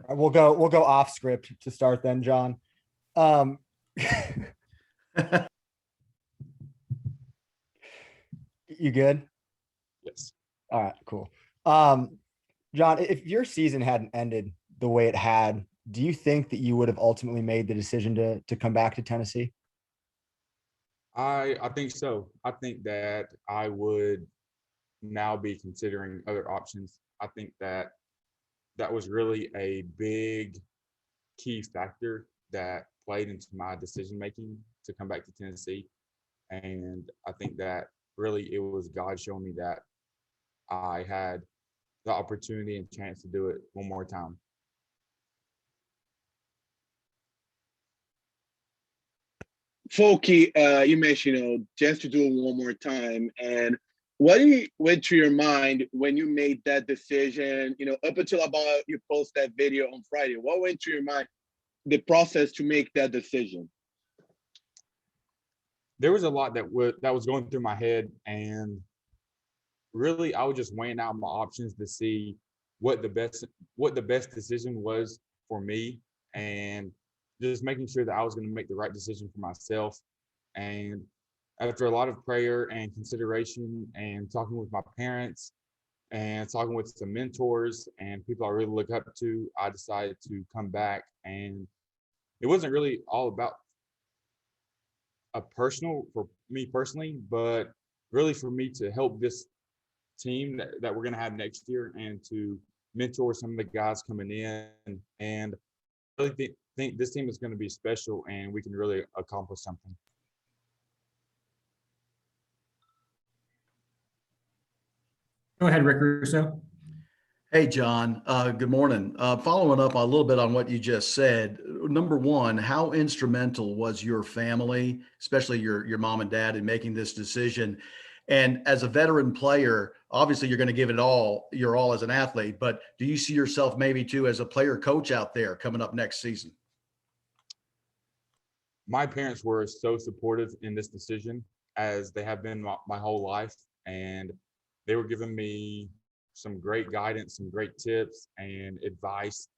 We'll go off script to start then, John. You good? Yes. All right, cool. John, if your season hadn't ended the way it had, do you think that you would have ultimately made the decision to come back to Tennessee? I think so. I think that I would now be considering other options. I think that that was really a big key factor that played into my decision making to come back to Tennessee. And I think that really it was God showing me that I had the opportunity and chance to do it one more time. Folky, you mentioned, chance to do it one more time. And what went through your mind when you made that decision, up until about you post that video on Friday? What went through your mind, the process to make that decision? There was a lot that was going through my head, and really I was just weighing out my options to see what the best decision was for me, and just making sure that I was going to make the right decision for myself. And after a lot of prayer and consideration and talking with my parents and talking with some mentors and people I really look up to, I decided to come back. And it wasn't really all about for me personally, but really for me to help this team that we're going to have next year and to mentor some of the guys coming in. And really think this team is going to be special and we can really accomplish something. Go ahead, Rick Russo. Hey, John. Good morning. Following up a little bit on what you just said, number one, how instrumental was your family, especially your mom and dad, in making this decision? And as a veteran player, obviously you're going to give it all, your all as an athlete, but do you see yourself maybe too as a player coach out there coming up next season? My parents were so supportive in this decision, as they have been my whole life, and they were giving me some great guidance, some great tips and advice.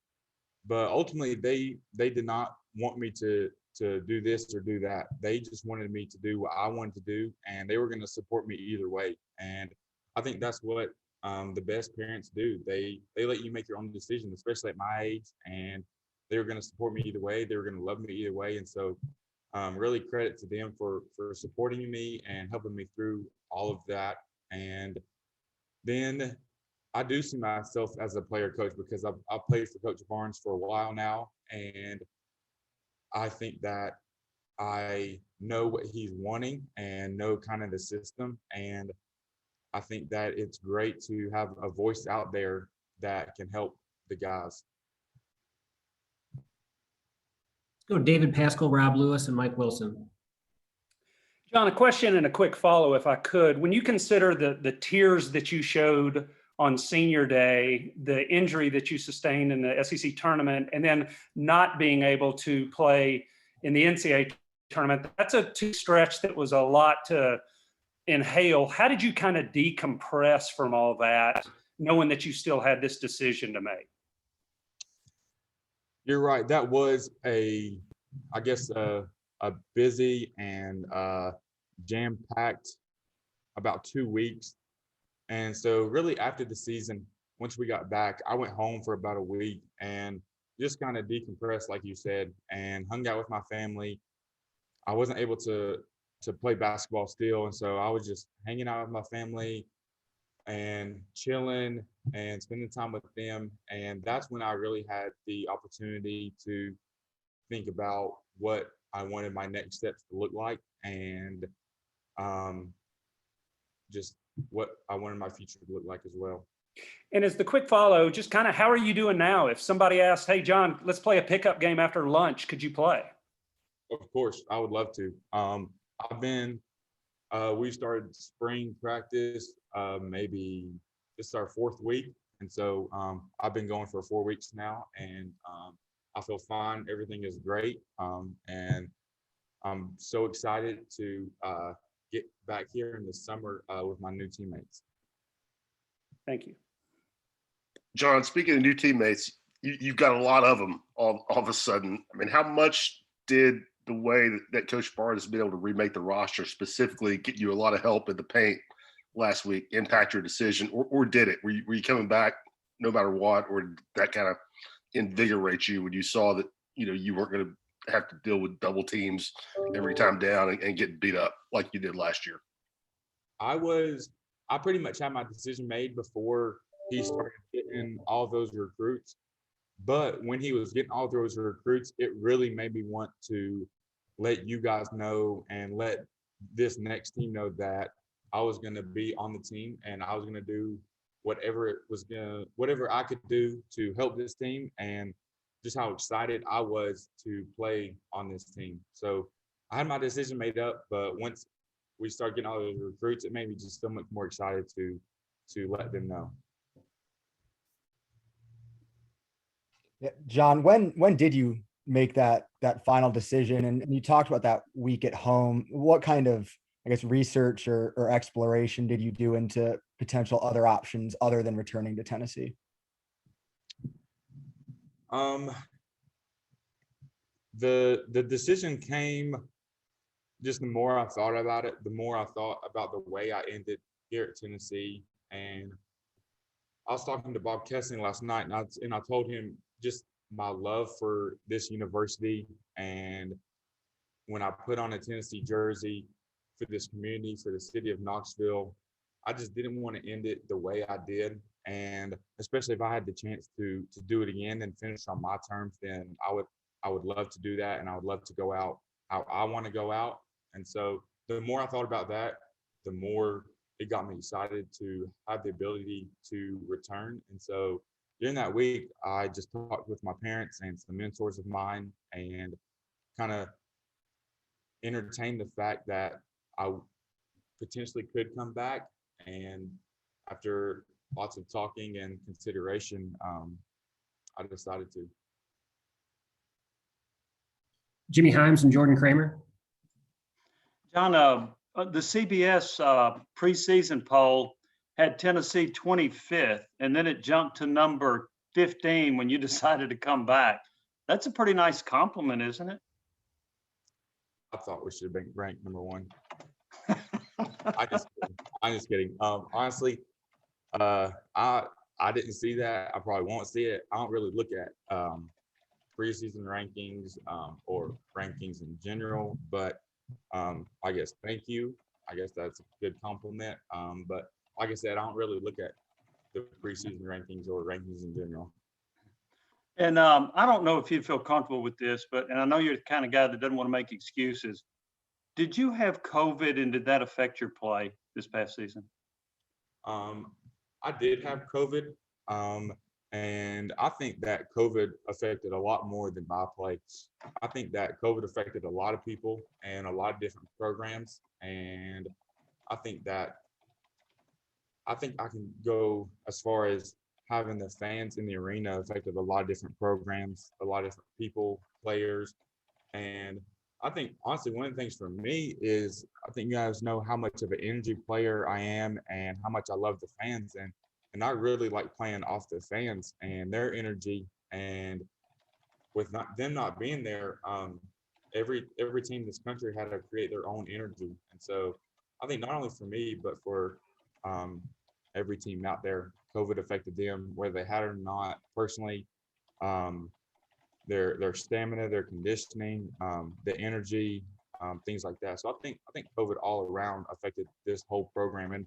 But ultimately they did not want me to do this or do that. They just wanted me to do what I wanted to do, and they were going to support me either way. And I think that's what the best parents do. They let you make your own decision, especially at my age, and they were going to support me either way. They were going to love me either way. And so really credit to them for supporting me and helping me through all of that. And then I do see myself as a player coach, because I've played for Coach Barnes for a while now, and I think that I know what he's wanting and know kind of the system. And I think that it's great to have a voice out there that can help the guys. Let's go David Pascal, Rob Lewis, and Mike Wilson. John, a question and a quick follow, if I could. When you consider the tears that you showed on senior day, the injury that you sustained in the SEC tournament, and then not being able to play in the NCAA tournament, that's a two stretch that was a lot to inhale. How did you kind of decompress from all that, knowing that you still had this decision to make? You're right. That was a busy and jam-packed about 2 weeks. And so really after the season, once we got back, I went home for about a week and just kind of decompressed, like you said, and hung out with my family. I wasn't able to play basketball still. And so I was just hanging out with my family and chilling and spending time with them. And that's when I really had the opportunity to think about what I wanted my next steps to look like, and just what I wanted my future to look like as well. And as the quick follow, just kind of how are you doing now? If somebody asks, hey, John, let's play a pickup game after lunch, could you play? Of course, I would love to. We started spring practice, maybe this is our 4th week. And so I've been going for 4 weeks now, and I feel fine. Everything is great. And I'm so excited to get back here in the summer with my new teammates. Thank you. John, speaking of new teammates, you've got a lot of them all of a sudden. I mean, how much did the way that Coach Bart has been able to remake the roster, specifically get you a lot of help in the paint last week, impact your decision, or did it? Were you coming back no matter what, or did that kind of invigorate you when you saw that, you weren't going to have to deal with double teams every time down and get beat up like you did last year? I pretty much had my decision made before he started getting all those recruits. But when he was getting all those recruits, it really made me want to let you guys know and let this next team know that I was going to be on the team and I was going to do whatever I could do to help this team, and just how excited I was to play on this team. So I had my decision made up, but once we started getting all those recruits, it made me just so much more excited to let them know. Yeah, John, when did you make that final decision? And you talked about that week at home. What kind of, I guess, research or exploration did you do into potential other options other than returning to Tennessee? The decision came just the more I thought about it, the more I thought about the way I ended here at Tennessee. And I was talking to Bob Kessling last night, and I told him just my love for this university. And when I put on a Tennessee jersey for this community, for the city of Knoxville, I just didn't want to end it the way I did. And especially if I had the chance to do it again and finish on my terms, then I would love to do that. And I would love to go out how I want to go out. And so the more I thought about that, the more it got me excited to have the ability to return. And so during that week, I just talked with my parents and some mentors of mine and kind of entertained the fact that I potentially could come back. And after lots of talking and consideration, I decided to. Jimmy Himes and Jordan Kramer. John, the CBS preseason poll had Tennessee 25th, and then it jumped to number 15 when you decided to come back. That's a pretty nice compliment, isn't it? I thought we should have been ranked number one. I'm just kidding. Honestly, I didn't see that. I probably won't see it. I don't really look at preseason rankings or rankings in general, but I guess thank you. I guess that's a good compliment. But like I said, I don't really look at the preseason rankings or rankings in general. And I don't know if you feel comfortable with this, and I know you're the kind of guy that doesn't want to make excuses. Did you have COVID, and did that affect your play this past season? I did have COVID, and I think that COVID affected a lot more than my play. I think that COVID affected a lot of people and a lot of different programs, and I think I can go as far as having the fans in the arena affected a lot of different programs, a lot of different people, players. And I think, honestly, one of the things for me is I think you guys know how much of an energy player I am and how much I love the fans. And I really like playing off the fans and their energy. And with them not being there, every team in this country had to create their own energy. And so I think not only for me, but for every team out there, COVID affected them, whether they had it or not. Personally, their stamina, their conditioning, the energy, things like that. So I think COVID all around affected this whole program,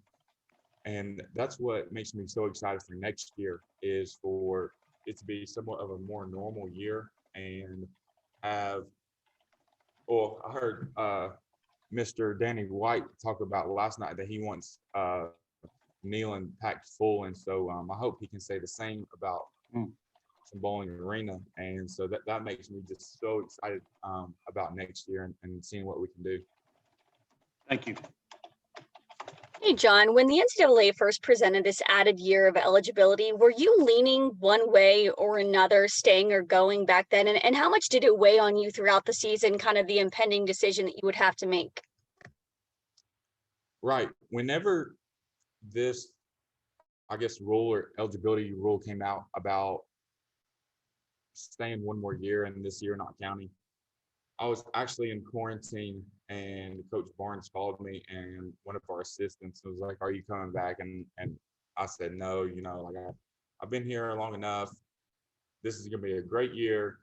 and that's what makes me so excited for next year is for it to be somewhat of a more normal year and have. Well, I heard Mr. Danny White talk about last night that he wants Neyland packed full, and so I hope he can say the same about some bowling arena. And so that makes me just so excited about next year and seeing what we can do. Thank you. Hey, John, when the NCAA first presented this added year of eligibility, were you leaning one way or another, staying or going back then? And how much did it weigh on you throughout the season, kind of the impending decision that you would have to make? Right. Whenever this I guess, rule or eligibility rule came out about staying one more year and this year not counting, I was actually in quarantine and Coach Barnes called me and one of our assistants was like, "Are you coming back?" And I said, "No, like I've been here long enough. This is gonna be a great year."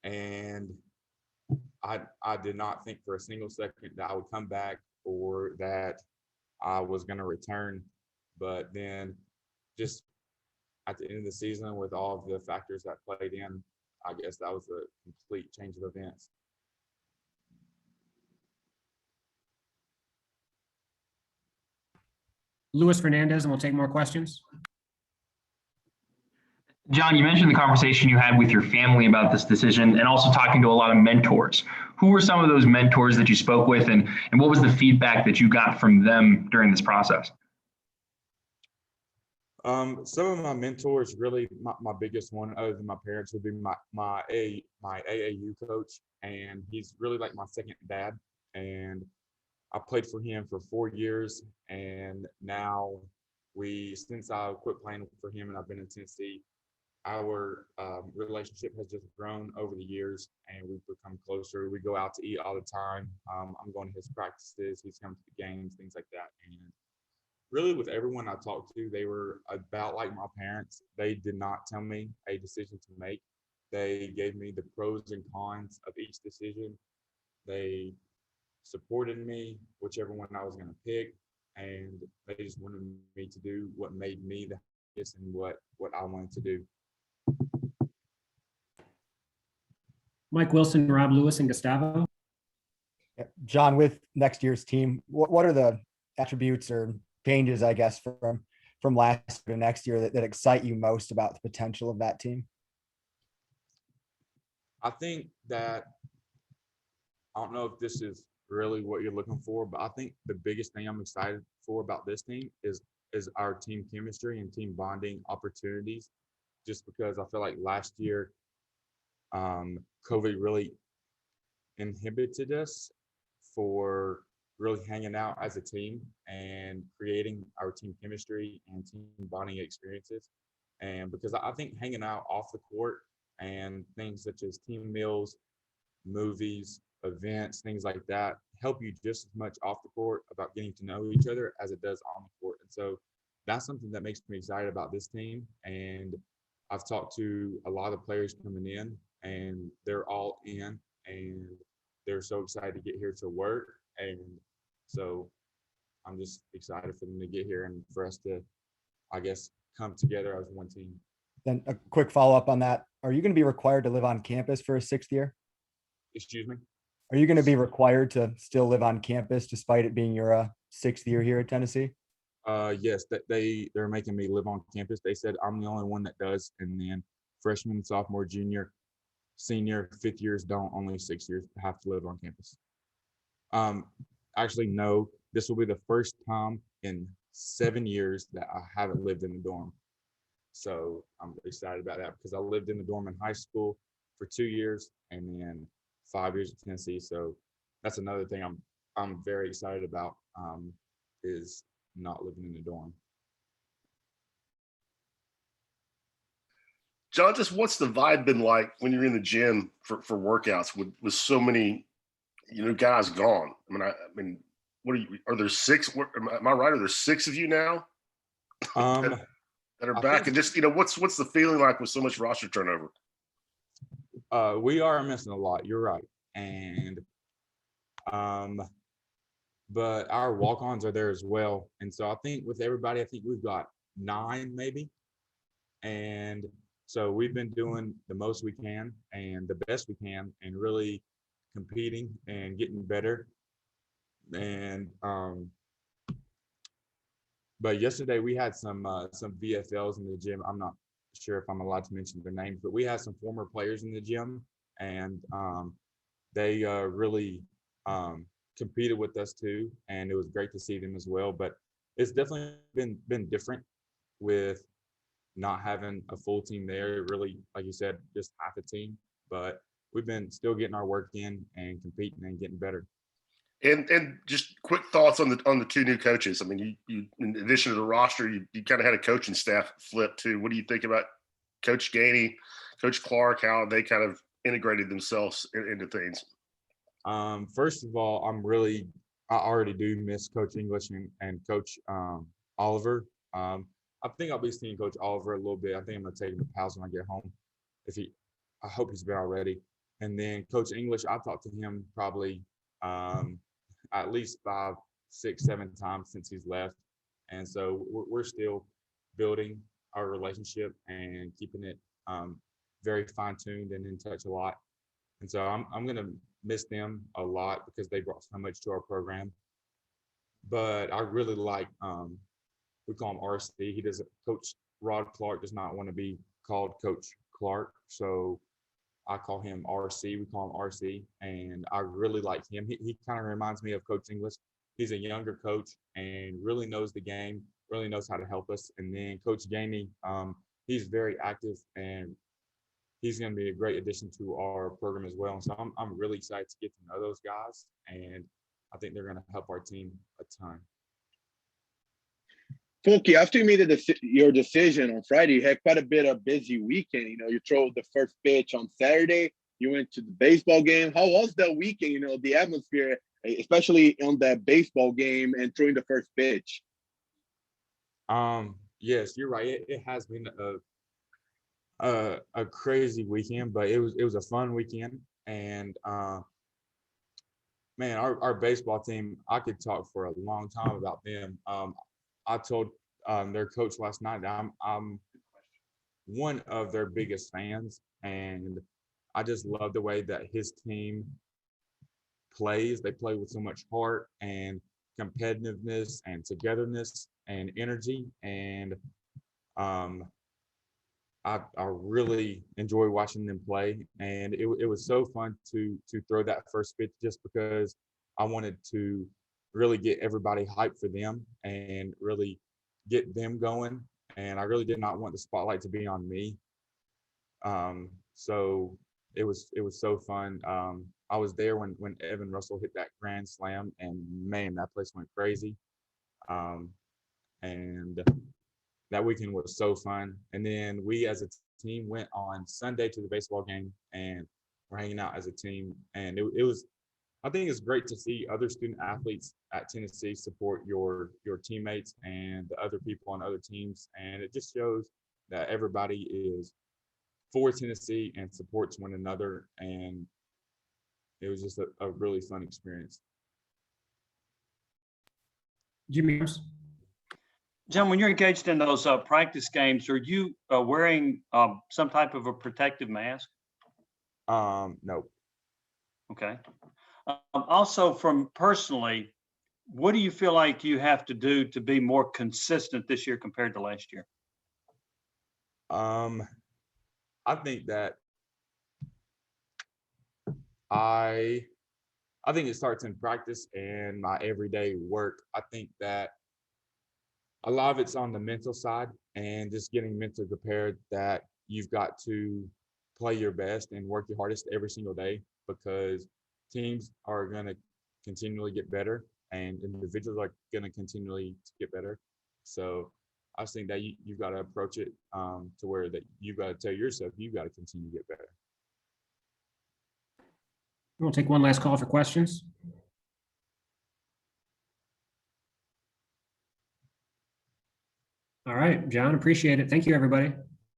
And I did not think for a single second that I would come back or that I was gonna return. But then just at the end of the season with all of the factors that played in, I guess that was a complete change of events. Luis Fernandez, and we'll take more questions. John, you mentioned the conversation you had with your family about this decision and also talking to a lot of mentors. Who were some of those mentors that you spoke with, and what was the feedback that you got from them during this process? Some of my mentors, really my biggest one other than my parents would be my AAU coach, and he's really like my second dad. And I played for him for 4 years, and now since I quit playing for him and I've been in Tennessee, our relationship has just grown over the years, and we've become closer. We go out to eat all the time. I'm going to his practices, he's coming to the games, things like that. And really, with everyone I talked to, they were about like my parents. They did not tell me a decision to make. They gave me the pros and cons of each decision. They supported me, whichever one I was going to pick, and they just wanted me to do what made me the happiest and what I wanted to do. Mike Wilson, Rob Lewis, and Gustavo. John, with next year's team, what are the attributes or changes, I guess, from last to next year that excite you most about the potential of that team? I think that, I don't know if this is really what you're looking for, but I think the biggest thing I'm excited for about this team is our team chemistry and team bonding opportunities. Just because I feel like last year, COVID really inhibited us for really hanging out as a team and creating our team chemistry and team bonding experiences. And because I think hanging out off the court and things such as team meals, movies, events, things like that help you just as much off the court about getting to know each other as it does on the court. And so that's something that makes me excited about this team. And I've talked to a lot of players coming in, and they're all in, and they're so excited to get here to work. And so I'm just excited for them to get here and for us to, I guess, come together as one team. Then a quick follow-up on that. Are you going to be required to live on campus for a 6th year? Excuse me? Are you going to be required to still live on campus despite it being your 6th year here at Tennessee? Yes, that they're making me live on campus. They said I'm the only one that does, and then freshman, sophomore, junior, senior, 5th years don't. Only 6th years have to live on campus. Actually, no. This will be the first time in 7 years that I haven't lived in the dorm. So I'm excited about that because I lived in the dorm in high school for 2 years and then 5 years at Tennessee. So that's another thing I'm very excited about, is not living in the dorm. John, just what's the vibe been like when you're in the gym for workouts with so many, guys gone? I mean, are there 6? Am I right? Are there 6 of you now that are back? And just, what's the feeling like with so much roster turnover? We are missing a lot. You're right. And, but our walk-ons are there as well. And so I think with everybody, I think we've got 9 maybe. And so we've been doing the most we can and the best we can and really competing and getting better. And but yesterday we had some VFLs in the gym. I'm not sure if I'm allowed to mention their names, but we had some former players in the gym, and they really competed with us too, and it was great to see them as well. But it's definitely been different with not having a full team there. Really, like you said, just half a team. But we've been still getting our work in and competing and getting better. And just quick thoughts on the two new coaches. I mean, you in addition to the roster, you kind of had a coaching staff flip too. What do you think about Coach Gainey, Coach Clark, how they kind of integrated themselves into things? First of all, I already do miss Coach English and Coach Oliver. I think I'll be seeing Coach Oliver a little bit. I think I'm gonna take him to Pals when I get home. I hope he's been already. And then Coach English, I talked to him probably at least 5, 6, 7 times since he's left. And so we're still building our relationship and keeping it very fine-tuned and in touch a lot. And so I'm going to miss them a lot because they brought so much to our program. But I really like, we call him RC. Coach Rod Clark does not want to be called Coach Clark. So I call him RC. We call him RC, and I really like him. He kind of reminds me of Coach English. He's a younger coach and really knows the game, really knows how to help us. And then Coach Gainey, he's very active, and he's going to be a great addition to our program as well. And so I'm really excited to get to know those guys, and I think they're going to help our team a ton. Fulky, after you made your decision on Friday, you had quite a bit of busy weekend. You throw the first pitch on Saturday. You went to the baseball game. How was that weekend? The atmosphere, especially on that baseball game and throwing the first pitch. Yes, you're right. It has been a crazy weekend, but it was a fun weekend. And man, our baseball team, I could talk for a long time about them. I told their coach last night that I'm one of their biggest fans, and I just love the way that his team plays. They play with so much heart and competitiveness and togetherness and energy, and I really enjoy watching them play. And it was so fun to throw that first pitch, just because I wanted to really get everybody hyped for them and really get them going. And I really did not want the spotlight to be on me. So it was so fun. I was there when Evan Russell hit that grand slam, and man, that place went crazy. And that weekend was so fun. And then we as a team went on Sunday to the baseball game, and we're hanging out as a team. And it was, I think it's great to see other student athletes at Tennessee support your teammates and the other people on other teams. And it just shows that everybody is for Tennessee and supports one another. And it was just a really fun experience. Jimmy. John, when you're engaged in those practice games, are you wearing some type of a protective mask? No. Okay. Also, from personally, what do you feel like you have to do to be more consistent this year compared to last year? I think that I think it starts in practice and my everyday work. I think that a lot of it's on the mental side and just getting mentally prepared that you've got to play your best and work your hardest every single day, because teams are going to continually get better and individuals are going to continually get better. So I think that you've got to approach it to where that you've got to tell yourself you've got to continue to get better. We'll take one last call for questions. All right, John, appreciate it. Thank you, everybody.